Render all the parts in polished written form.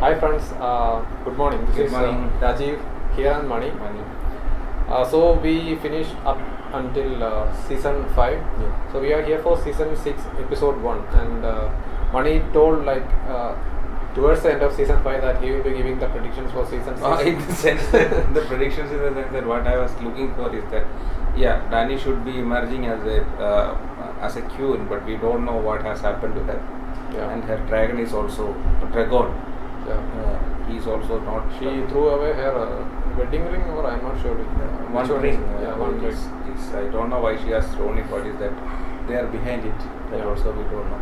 Hi friends, good morning. This Good is morning. Rajiv here and Mani. Money. So we finished up until season 5. Yeah. So we are here for season 6, episode 1. And Mani told towards the end of season 5 that he will be giving the predictions for season 6. In the sense that the predictions in the sense that what I was looking for is that Dani should be emerging as a queen, but we don't know what has happened to her. Yeah. And her dragon is also a dragon. Yeah. He is also not. She threw away her wedding ring, or I'm not sure. One Which ring. Yeah, one ring. I don't know why she has thrown it. What is that? They are behind it. That Yeah. also we don't know.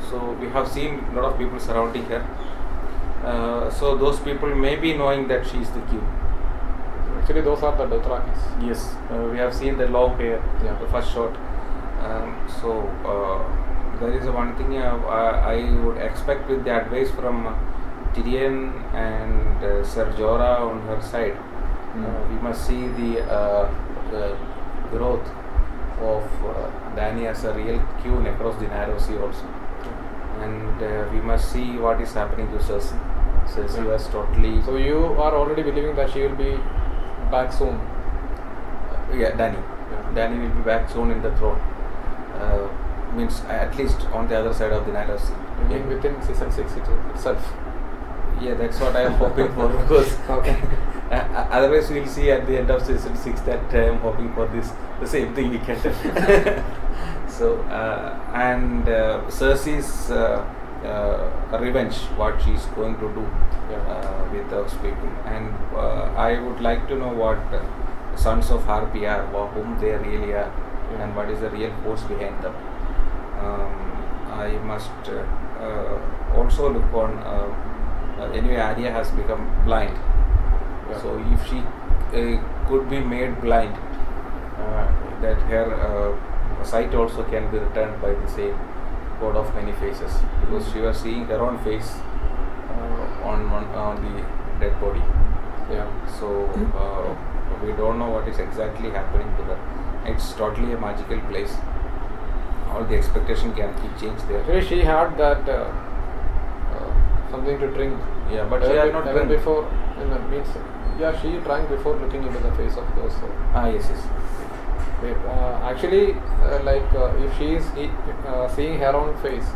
So we have seen a lot of people surrounding her. So those people may be knowing that she is the queen. Actually, those are the Dothrakis. Yes, we have seen the long hair, Yeah. the first shot. There is one thing I would expect with the advice from Tyrion and Ser Jorah on her side. We must see the growth of Dany as a real queen across the narrow sea also. And we must see what is happening to Cersei. Cersei was totally... So you are already believing that she will be back soon. Dany. Yeah. Dany will be back soon in the throne. Means at least on the other side of the narrow sea. You mean within season 6 itself? Yeah, that's what I am hoping for, because Okay. Otherwise we'll see at the end of season 6 that I am hoping for the same thing we can tell. So Cersei's revenge, what she's going to do with those people, and I would like to know what Sons of Harpy are, whom they really are, and what is the real force behind them. I must also look on. Anyway, Arya has become blind. Yeah. So if she could be made blind, that her sight also can be returned by the same God of many faces, because she was seeing her own face on the dead body. Yeah. So we don't know what is exactly happening to her. It's totally a magical place. All the expectation can be changed there. Actually, she had that something to drink. Yeah, but she had not even drunk. before. Means, yeah, she drank before looking into the face of those. Yes. Actually, if she is seeing her own face,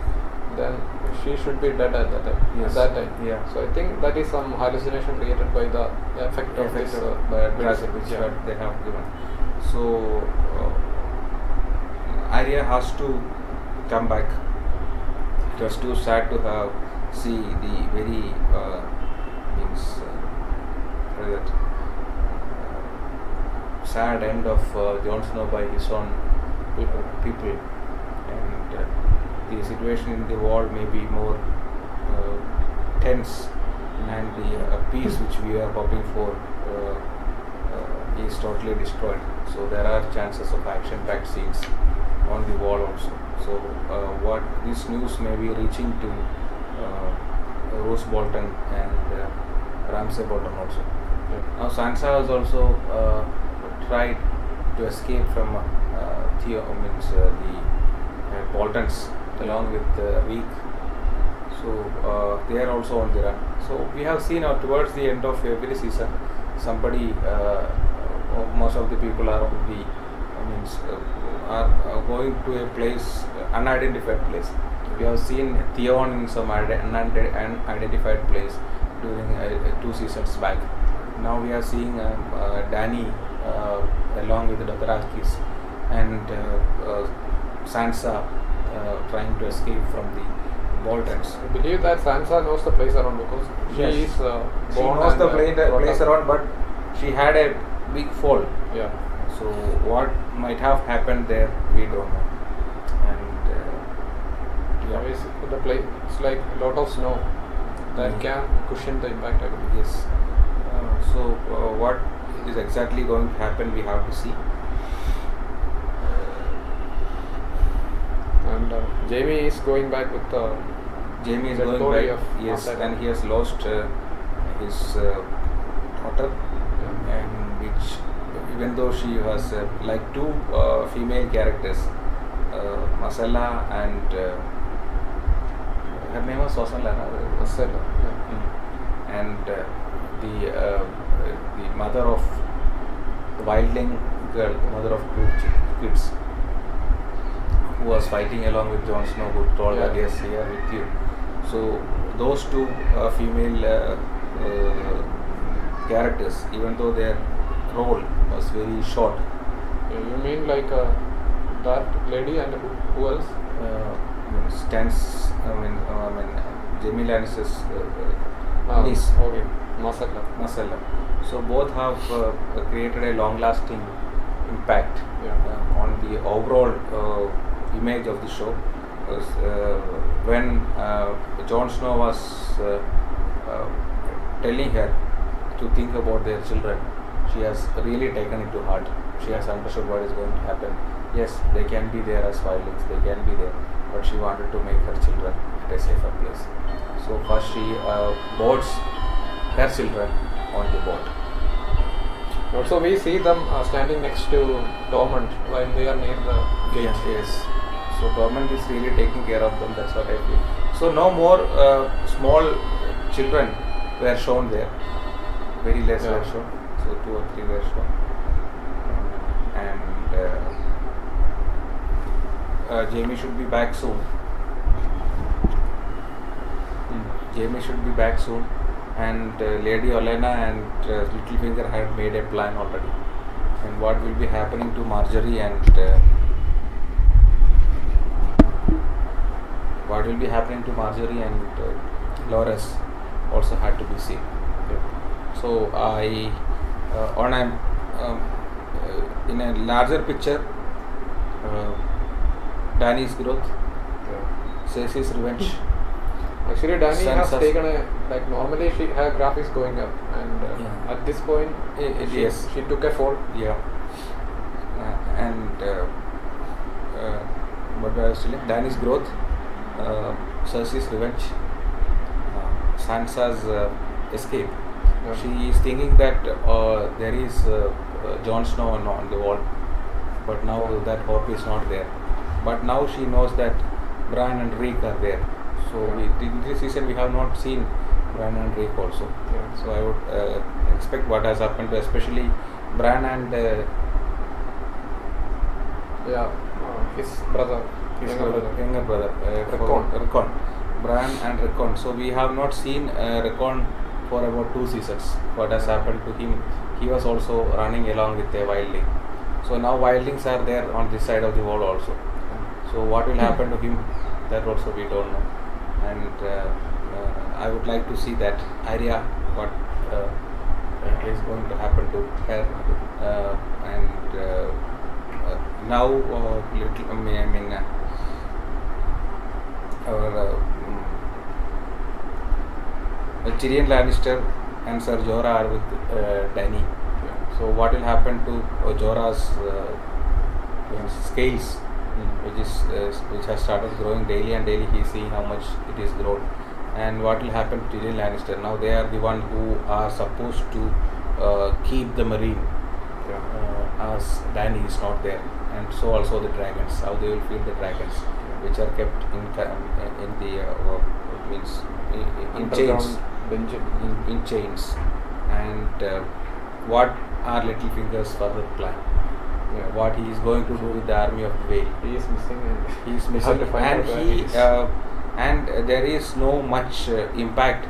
then she should be dead at that time. Yes. At that time. Yeah. So I think that is some hallucination created by the effect of this medicine which they have given. So Arya has to come back. It was too sad to have see the very sad end of Jon Snow by his own people, and the situation in the wall may be more tense, and the peace which we are hoping for is totally destroyed. So there are chances of action-packed scenes on the wall also. So what this news may be reaching to Roose Bolton and Ramsay Bolton also. Now Sansa has also tried to escape from the Boltons along with Reek. So they are also on the run. So we have seen towards the end of every season, somebody, most of the people are on the, are going to a place, unidentified place. We have seen Theon in some unidentified place during 2 seasons back. Now we are seeing Dany along with the Dothrakis, and Sansa trying to escape from the Boltons. I believe that Sansa knows the place around, because she is born. She knows the place up. around, but she had a big fall. Yeah. So what might have happened there, we don't know. And The place, it's like a lot of snow that can cushion the impact, I believe. yes. So what is exactly going to happen, we have to see. And Jaime is going back with Jaime is the going story back, of yes, Martha. and he has lost his daughter, and which, even though she was like 2 female characters, Marcella and her name was Marcella. Marcella, yeah. and the mother of the wildling girl, the mother of two kids, who was fighting along with Jon Snow, who told that yes, here with you. So those two female characters, even though their role was very short. You mean like that lady and who else? Jaime Lannister's niece, Okay, Masala. Marcella. So both have created a long-lasting impact on the overall image of the show. When Jon Snow was telling her to think about their children, she has really taken it to heart. She has understood what is going to happen. Yes, they can be there as wildlings, they can be there, but she wanted to make her children at a safer place. So first she boards her children on the boat. Also, we see them standing next to Tormund while they are near the gate. Yes. So government is really taking care of them. That's what I feel. So no more small children were shown there. Very less were shown. So 2 or 3 were shown. And Jaime should be back soon. Jaime should be back soon. And Lady Olenna and Littlefinger had made a plan already. And what will be happening to Marjorie and Loras also had to be seen. So I, on a in a larger picture, Dany's growth, Cersei's revenge. Actually, Dany Sansa's has taken a, like normally her graph is going up, and at this point she took a fall. Yeah. But I was telling Dany's growth, Cersei's revenge, Sansa's escape. She is thinking that there is Jon Snow on the wall, but now that hope is not there. But now she knows that Bran and Reek are there. So in this season we have not seen Bran and Reek also. So I would expect what has happened to especially Bran and his brother, younger brother, Rickon. Bran and Rickon. So we have not seen Rickon for about 2 seasons. What has happened to him? He was also running along with a wildling. So now wildlings are there on this side of the wall also. So what will happen to him? That also we don't know. And I would like to see that Arya, what is going to happen to her. Now Tyrion Lannister and Ser Jorah are with Dany. So what will happen to Jorah's scales, which has started growing daily and daily? He is seeing how much it is grown. And what will happen to Tyrion Lannister? Now they are the one who are supposed to keep the marine, as Dany is not there. And so also the dragons, how they will feed the dragons, which are kept in chains. In chains. And what are Littlefinger's further plan? What he is going to do with the army of the Vale? He is missing. And there is no much impact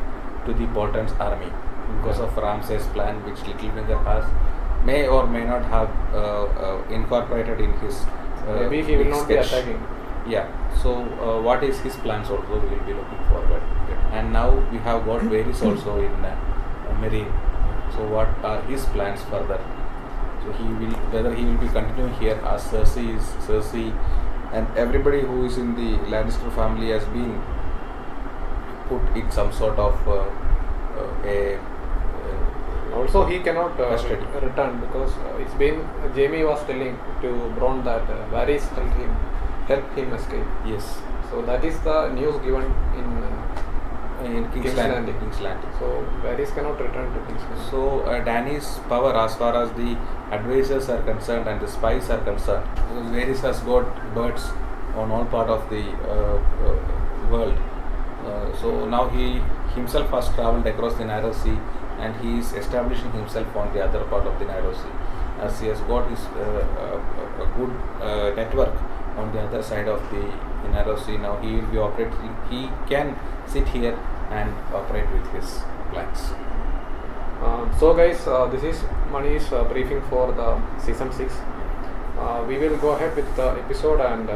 to the Bolton's army because of Ramsay's plan, which Littlefinger has may or may not have incorporated in his. Maybe he will not be attacking. Yeah. So what is his plans also? We will be looking forward. And now we have got Varys also in Meereen. So what are his plans further? So whether he will be continuing here as Cersei, and everybody who is in the Lannister family has been put in some sort of also he cannot return because it's been Jaime was telling to Bronn that Varys helped him escape. Yes. So that is the news given in King's Landing. So Varys cannot return to King's Landing. So Dany's power, as far as the advisors are concerned and the spies are concerned, because Varys has got birds on all part of the world. So now he himself has traveled across the narrow sea, and he is establishing himself on the other part of the narrow sea, as he has got his a good network on the other side of the narrow sea. Now he will be operating. He can sit here and operate with his plans. So guys, this is Mani's briefing for the season 6. We will go ahead with the episode, and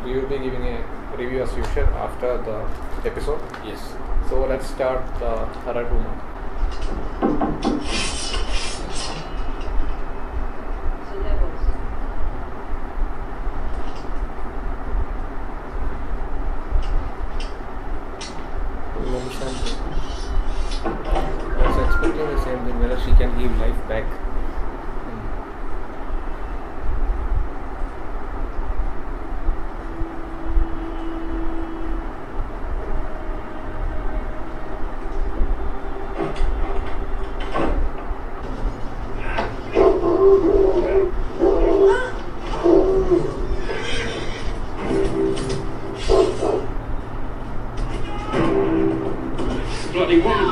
we will be giving a review as usual after the episode. Yes. So let's start the Red Woman. I was expecting the same thing, whether she can give life back. Bloody woman!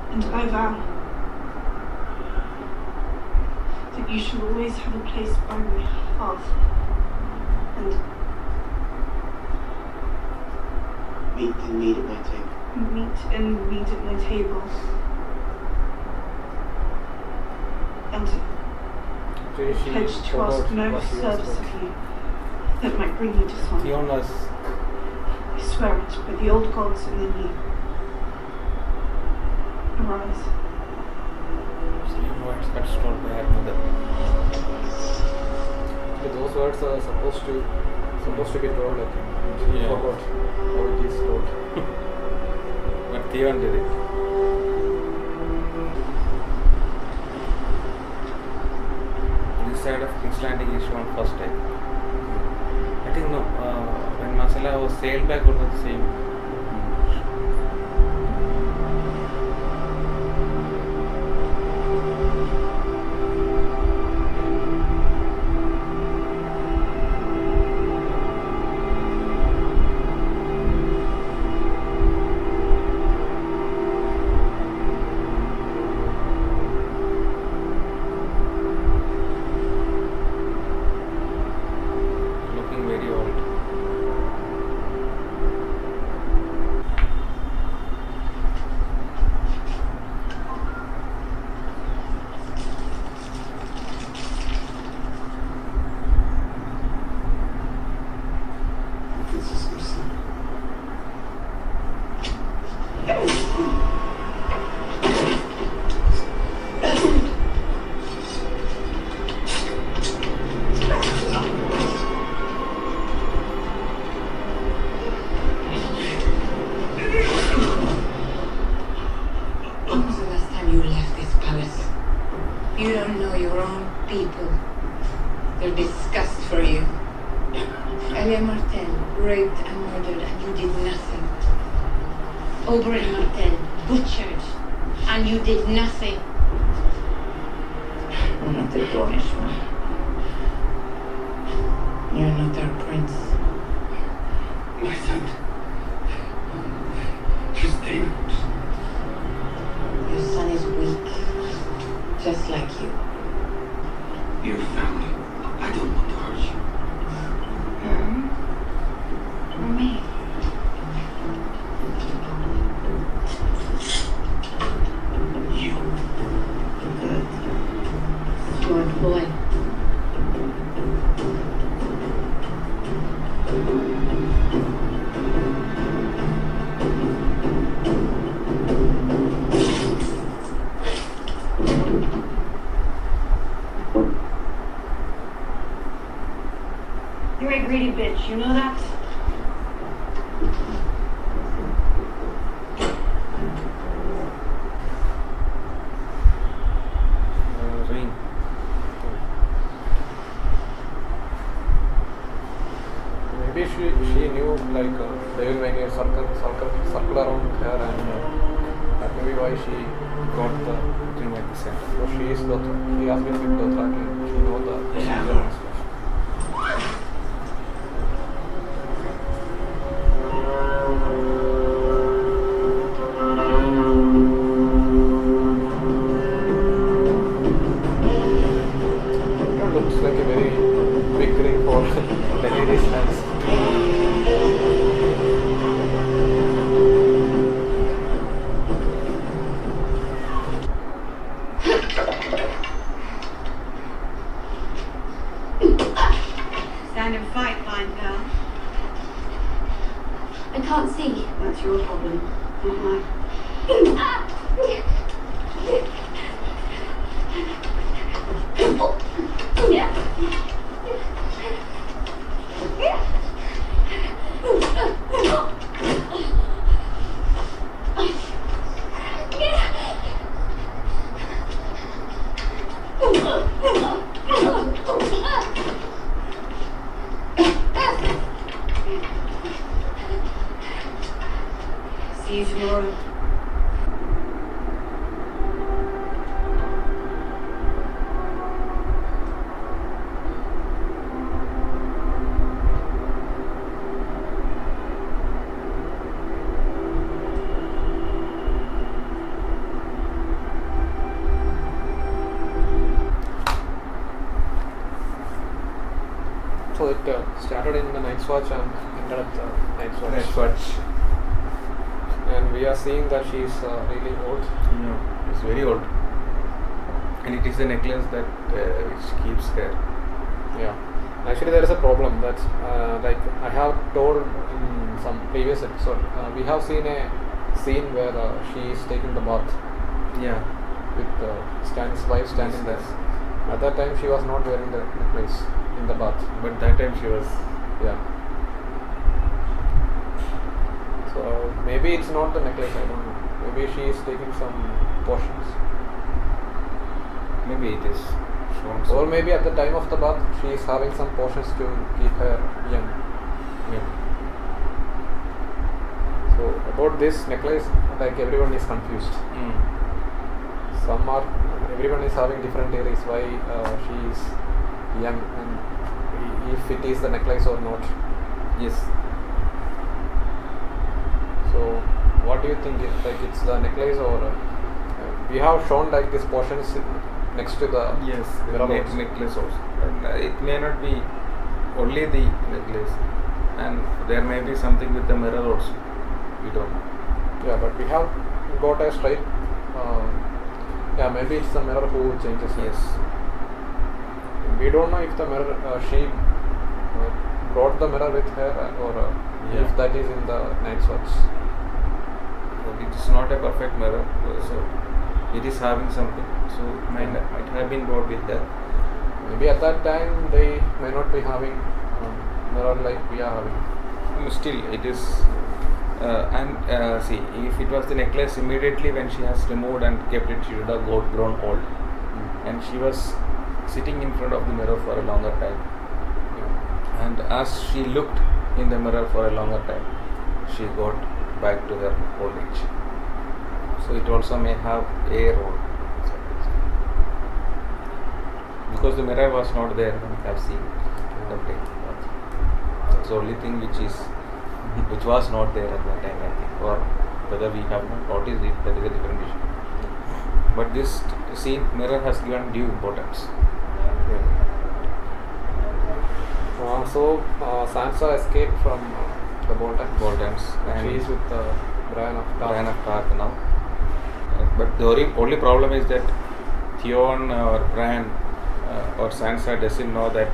And I vow that you shall always have a place by my hearth and Meet and meet at my table. meet at my table and pledge to ask no service of you that might bring you dishonor. Fiona's I swear it by the old gods and the new. Arise. same words got told by her mother. Those words are supposed to be told. I think. She Yeah. forgot how it is told. But Theon did it. This side of King's Landing is shown first time. I think no, when Masala was sailed back, it was the same. Looking very old. This is your son. When was the last time you left this palace? You don't know your own people. They're disgust for you. Elia Martel raped and murdered and you did nothing. Oberyn Martel butchered and you did nothing. You're not the Dornish one. You're not our prince. My son. Just demons. Your son is weak, just like you. Your family. I don't want to hurt you. Her or me? You. Good. Smart boy. You know that? Rain. Maybe she knew like they will make a circle around her, and that may be why she got the Ring at the center. So she has been with Dothraki. She knows the procedure and stuff. It looks like a very big ring for Daenerys hands. Stand and fight, blind girl. I can't see. That's your problem, not mine. See you tomorrow. So it started in the Night's Watch and ended at the Night's Watch. That's what. And we are seeing that she is really old. No, it's very old. And it is a necklace that which keeps her. Yeah. Actually, there is a problem. That's like I have told in some previous episode. We have seen a scene where she is taking the bath Yeah. with Stan's wife standing there. At that time, she was not wearing the necklace in the bath. But that time she was. Yeah. So maybe it's not the necklace. I don't know. Maybe she is taking some potions. Maybe it is shown. Or maybe at the time of the bath, she is having some potions to keep her young. Maybe. So about this necklace, like everyone is confused. Everyone is having different theories why she is young and if it is the necklace or not. Yes. So what do you think? It's the necklace or we have shown like these portions next to the Yes. mirror also. Necklace also. And, it may not be only the necklace, and there may be something with the mirror also. We don't know. Yeah, but we have got a straight. Yeah, maybe it's the mirror who changes. it. Yes. We don't know if the mirror she brought the mirror with her or Yeah. if that is in the Night's Watch. But it is not a perfect mirror, so it is having something. So it might have been brought with that. Maybe at that time they may not be having mirror like we are having. Still, it is. See, if it was the necklace immediately when she has removed and kept it, she would have grown old. And she was sitting in front of the mirror for a longer time. And as she looked in the mirror for a longer time, she got back to her old age. So it also may have a role. Because the mirror was not there when we have seen the play. That's the only thing which was not there at that time, I think. Or whether we have not noticed it, that is a different issue. But this scene, mirror has given due importance. So Sansa escaped from the Boltons. And She is with Brian of Tarth. Brian of Tarth now. But the only problem is that Theon or Brian or Sansa doesn't know that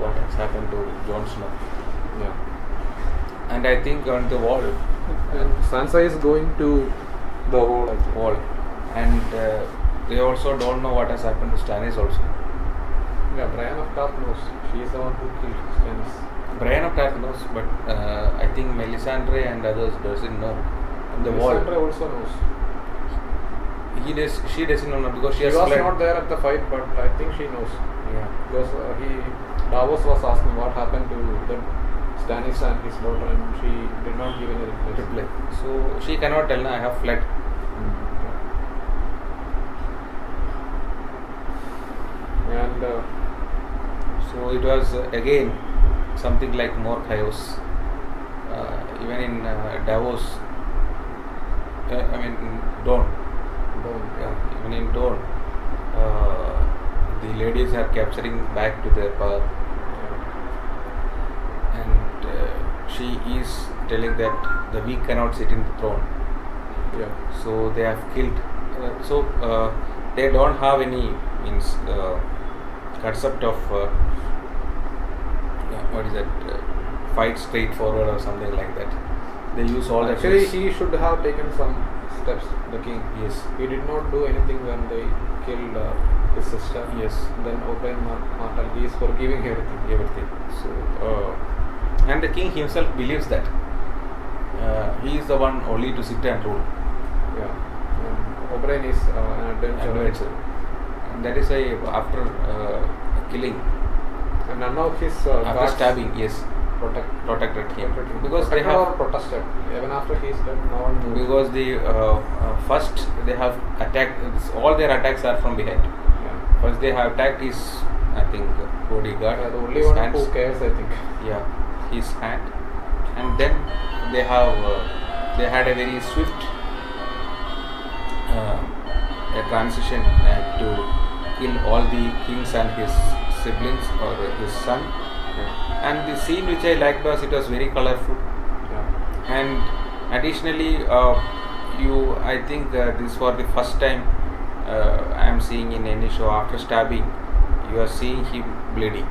what has happened to Jon Snow. Yeah. And I think on the wall, And Sansa is going to the wall. I think. wall, and they also don't know what has happened to Stannis also. Yeah, Brian of Tarth knows. She is the one who killed Stannis. Brian of Tarth knows, but I think Melisandre and others doesn't know. On the wall. Melisandre also knows. She doesn't know because she She has was fled. not there at the fight, but I think she knows. Yeah. Because Davos was asking what happened to the Stannis and his daughter, and she did not give any reply. So she cannot tell, I have fled. And So it was again something like more chaos. Even in Davos, in Dawn. Even in Dawn, the ladies are capturing back to their power. And she is telling that the weak cannot sit in the throne. So they have killed. They don't have any concept of what is that? Fight straightforward or something like that. They use all that. Actually, he should have taken some steps. The king. Yes. He did not do anything when they killed his sister. Yes. Then Oberyn Martell, he is forgiving everything. So, and the king himself believes that he is the one only to sit and rule. Oberyn is an adventurer. And that is why after killing, and none of his after guards stabbing, yes, protected him because they have protested. Even after he is dead, no one moved. Because the first they have attacked. All their attacks are from behind. First they have attacked his, I think, bodyguard. The only one hands. who cares, I think. Yeah, his hand, and then they have they had a very swift a transition to kill all the kings and his siblings or his son. And the scene which I liked was it was very colorful. And additionally, I think this for the first time I am seeing in any show after stabbing, you are seeing him bleeding.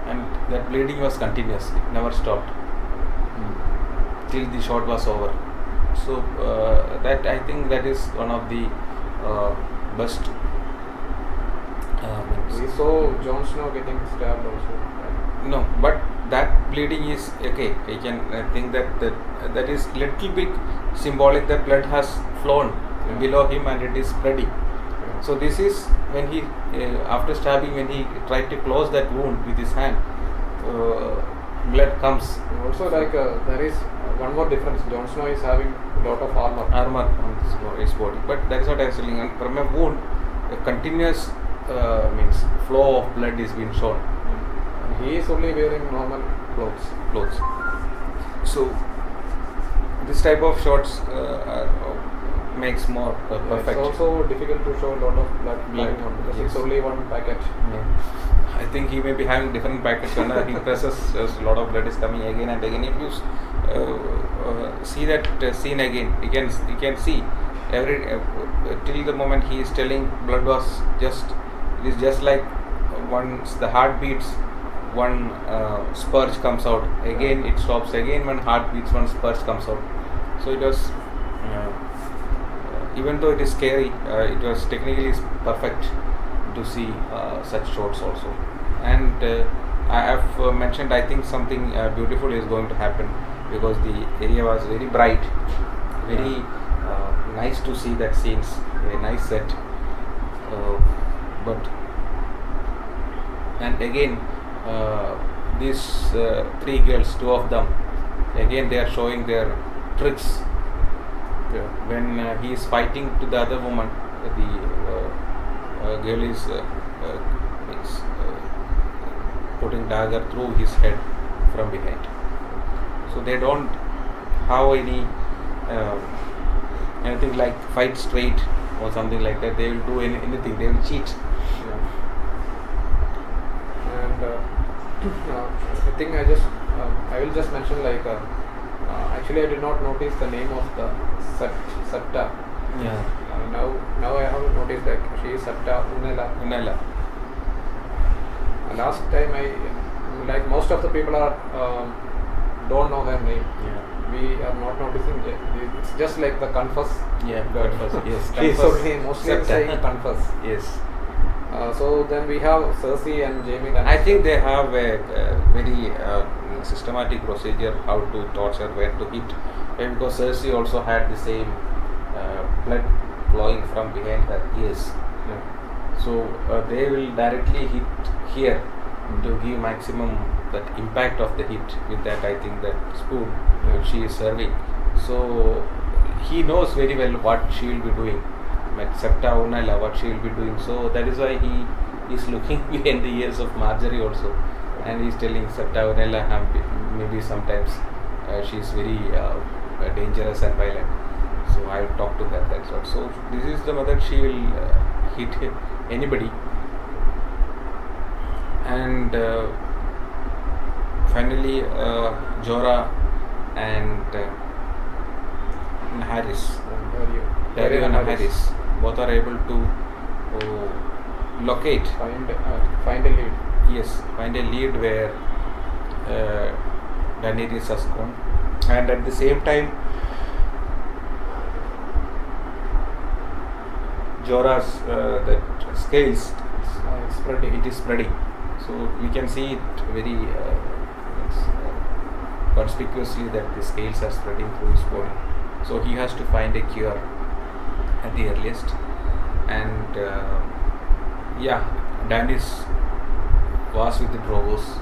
And that bleeding was continuous; it never stopped till the shot was over. So that I think that is one of the best. We saw Jon Snow getting stabbed also. No, but that bleeding is okay. I can think that is little bit symbolic. That blood has flown below him and it is spreading. So this is when he after stabbing, when he tried to close that wound with his hand, blood comes. Also, there is one more difference. Jon Snow is having a lot of armor On his body, but that is what I was telling. And from a wound, a continuous means flow of blood is being shown. He is only wearing normal clothes. So this type of shots makes more perfect. It's also difficult to show a lot of blood flowing on because it's only one packet. I think he may be having different packets. When he presses, a lot of blood is coming again and again. If you see that scene again, you can see every till the moment he is telling blood was just. It is just like once the heart beats, one spurge comes out. Again it stops. Again one heart beats, one spurge comes out. So it was. Even though it is scary, it was technically perfect to see such shots also. And I have mentioned, I think something beautiful is going to happen because the area was very bright, very nice to see that scenes, very nice set. And again, these three girls, two of them, again they are showing their tricks. When he is fighting to the other woman, the girl is putting dagger through his head from behind. So they don't have anything like fight straight or something like that. They will do anything. They will cheat. And I think I will just mention actually I did not notice the name of the Septa. Now I have noticed that she is Septa Unella. Last time most of the people don't know her name. We are not noticing it. It's just like the Confess. Confess. Yes. She is only mostly saying Confess. Yes. So then we have Cersei and Jaime. I think they have a very systematic procedure how to torture, where to hit. And because Cersei also had the same blood flowing from behind her ears. Yeah. So they will directly hit here to give maximum that impact of the hit with that, I think, that spoon which she is serving. So he knows very well what she will be doing, like Septa Unala, what she will be doing. So that is why he is looking behind the ears of Marjorie also, and he is telling Septa Unala maybe sometimes she is very dangerous and violent. So I will talk to her. That's what. So this is the method she will hit anybody. And finally, Jorah and Harris, Dario and Harris, both are able to locate, Find a lead. yes, find a lead where Daenerys has gone, and at the same time, Jorah's that scales, Spreading. it is spreading. So we can see it very conspicuously that the scales are spreading through his body. So he has to find a cure at the earliest. And yeah, Daenerys was with the Drogos,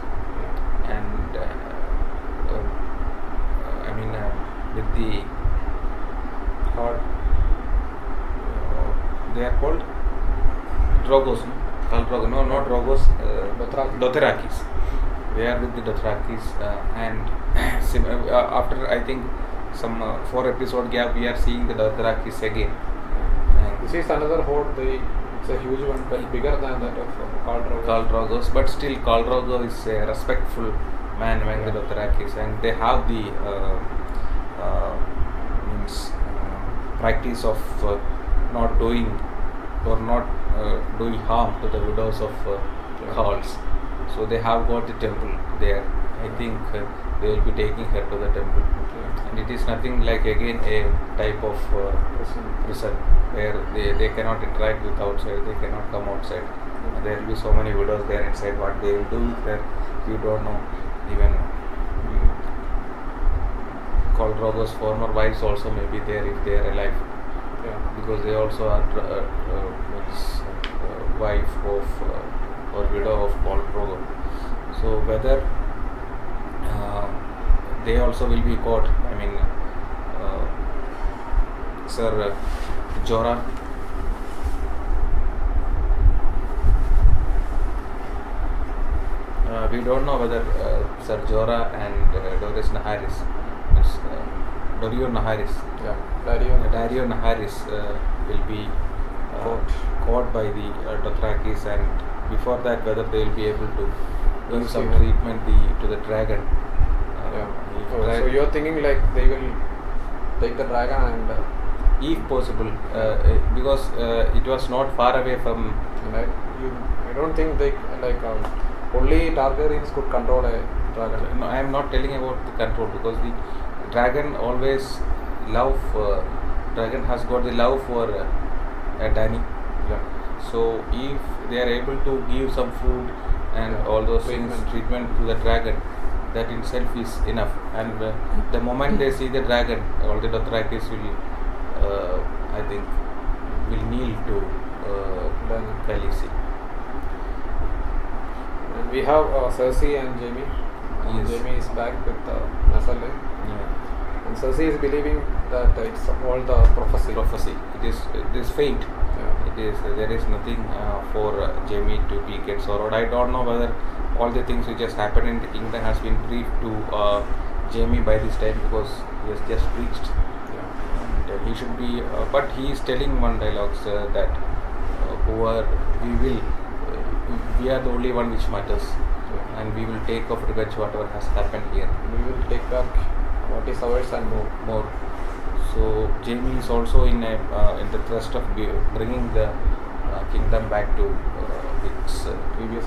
and I mean with the Hard. they are called Drogos, no? Khal Drogo, no, not Drogos, Dothraki. Dothrakis. They are with the Dothrakis, and after I think some 4 episode gap, we are seeing the Dothrakis again. This is another horde. It's a huge one, but bigger than that of Khal Drogo. Khal Drogos, but still Khal Drogo is a respectful man among the Dothrakis, and they have the practice of not doing or not doing harm to the widows of Khals. So they have got the temple there. I think they will be taking her to the temple, and it is nothing like again a type of prison where they cannot interact with outside, they cannot come outside. There will be so many widows there inside. What they will do there, you don't know. Even Khal Drogo's former wives also may be there if they are alive, because they also are wife of or widow of Khal Drogo. So whether they also will be caught, I mean Sir Jorah we don't know whether Sir Jorah and Doris Naharis, Dario Naharis, Dario Naharis will be caught by the Dothrakis, and before that whether they will be able to give some treatment to the dragon. So you're thinking like they will take the dragon and if possible, because it was not far away from. I don't think they like only Targaryens could control a dragon. No, I am not telling about the control, because the dragon always dragon has got the love for Dany. So if they are able to give some food and all those treatment to the dragon, that itself is enough. And the moment they see the dragon, all the Dothrakis will, I think, will kneel to Khaleesi. And we have Cersei and Jaime. Yes. Jaime is back with Nasale. Yeah. And Cersei is believing that it's all the prophecy. It is fate. It is there is nothing for Jaime to be get sorrowed. I don't know whether all the things which has happened in the kingdom has been briefed to Jaime by this time, because he has just reached. And he should be, but he is telling one dialogue that we are the only one which matters, and we will take off revenge whatever has happened here. We will take back what is ours and more. So Jaime is also in the thrust of bringing the kingdom back to its previous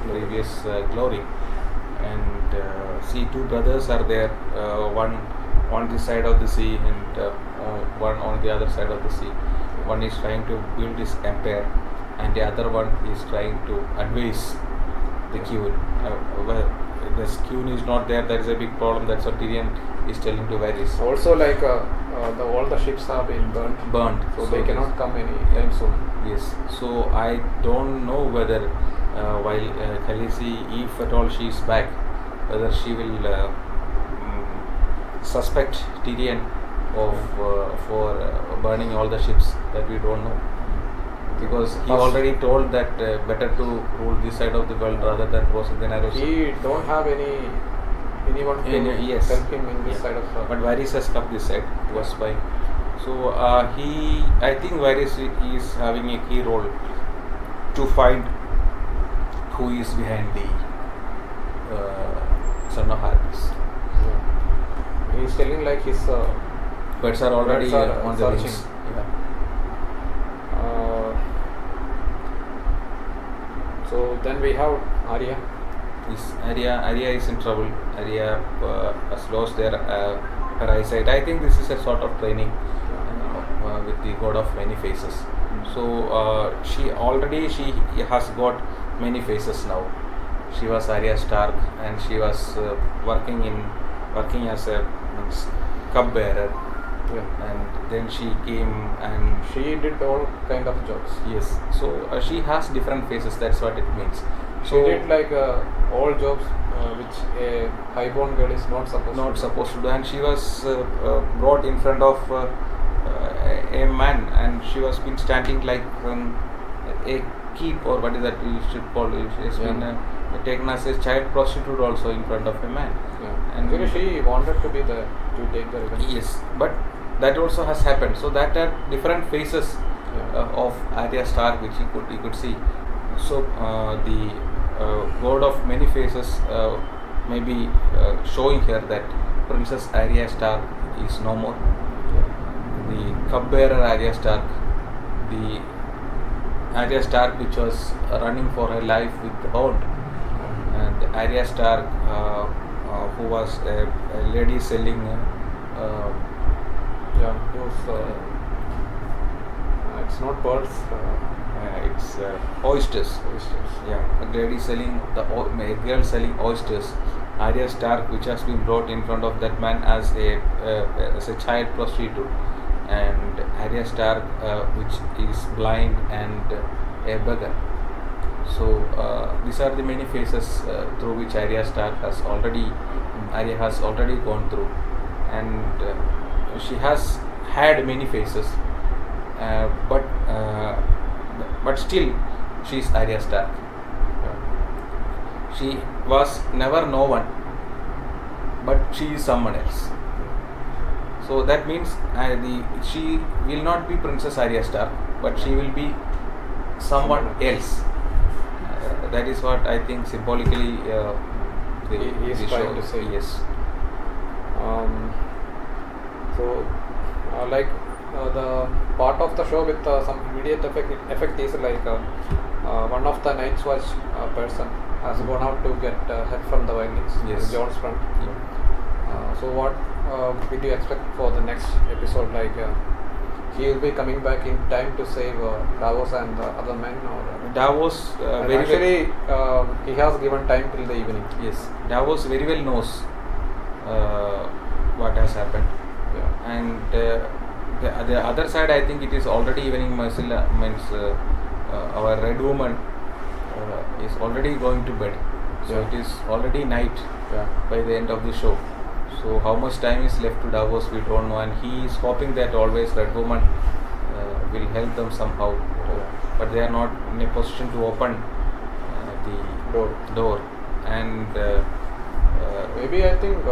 glory. And see, 2 brothers are there, one on this side of the sea and one on the other side of the sea. One is trying to build his empire, and the other one is trying to advise the queen. Well, the queen is not there. There is a big problem. That's what Tyrion is telling to Varys. Also, like all the ships have been burnt, so they cannot come any time soon. Yes. So I don't know whether while Khaleesi, if at all she is back, whether she will suspect Tyrion of for burning all the ships. That we don't know, because he already told that better to rule this side of the world rather than crossing the narrow sea. He don't have anyone to Yes. help him in this side of. But Varys has come this side. Was by. So I think Varys is having a key role to find who is behind the son of Harris. He is telling like his Birds are already birds are on the searching. wings. Yeah. So then we have Arya. Arya is in trouble. Arya has lost her eyesight. I think this is a sort of training with the god of many faces. So she has got many faces now. She was Arya Stark, and she was working as a cupbearer. Yeah. And then she came and She did all kind of jobs. yes. So she has different faces. That's what it means. She So did like all jobs which a highborn girl is not supposed to do. and she was brought in front of a man, and she was been standing like a keep, or what is that we should call it. She has been taken as a child prostitute also in front of a man. Yeah. And Actually, she wanted to be there to take the revenge. yes, but that also has happened. So that are different phases of Arya Stark which you could see. So the god of many faces may be showing here that Princess Arya Stark is no more. The cupbearer Arya Stark, the Arya Stark which was running for her life with the Hound, and Arya Stark who was a lady selling Those, it's not pearls. it's oysters. Yeah, a lady selling a girl selling oysters. Arya Stark, which has been brought in front of that man as a child prostitute, and Arya Stark, which is blind and a beggar. So these are the many phases through which Arya has already gone through, and she has had many phases, but still she is Arya Stark. She was never no one, but she is someone else. So that means she will not be Princess Arya Stark, but she will be someone else. That is what I think symbolically He is trying to say. Yes. So, the part of the show with some immediate effect is like one of the Night's Watch person has gone out to get help from the wildlings. Yes. John's front. Yeah. So what did you expect for the next episode? Like he will be coming back in time to save Davos and the other men, or Davos he has given time till the evening. Yes, Davos very well knows what has happened. Yeah. And the other side, I think it is already evening. Means our Red Woman is already going to bed, so it is already night by the end of the show. So how much time is left to Davos, we don't know, and he is hoping that always Red Woman will help them somehow, but they are not in a position to open the door. And maybe I think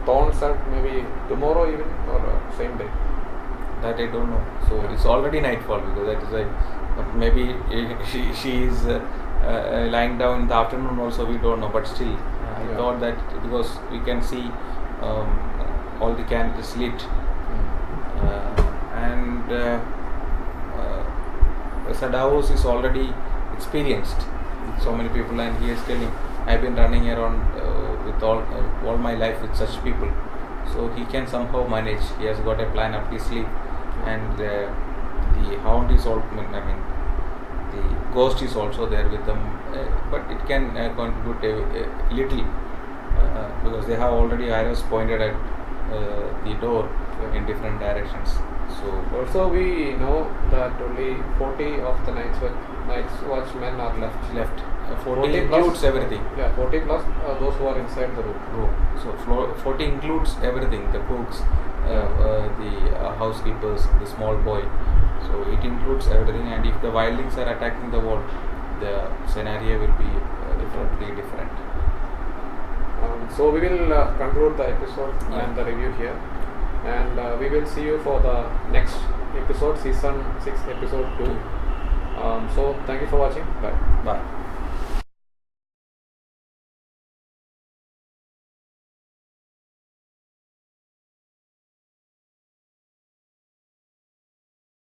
Thorn said maybe tomorrow evening or same day. that I don't know. So it's already nightfall, because that is like maybe she is lying down in the afternoon also, we don't know, but still I thought that because we can see all the candles lit, and Davos is already experienced with so many people, and he is telling, I've been running around with all my life with such people, so he can somehow manage. He has got a plan up his sleeve, and the Hound is all. the ghost is also there with them, but it can contribute a little because they have already arrows pointed at the door in different directions. So Also, we know that only 40 of the night's watchmen are left. 40 plus- includes everything. Yeah, 40 plus those who are inside the room. So 40 includes everything, the cooks, the housekeepers, the small boy. So it includes everything, and if the wildlings are attacking the wall, the scenario will be different. So we will conclude the episode Yeah. and the review here, and we will see you for the next episode, season 6, episode 2. So thank you for watching. Bye. Bye.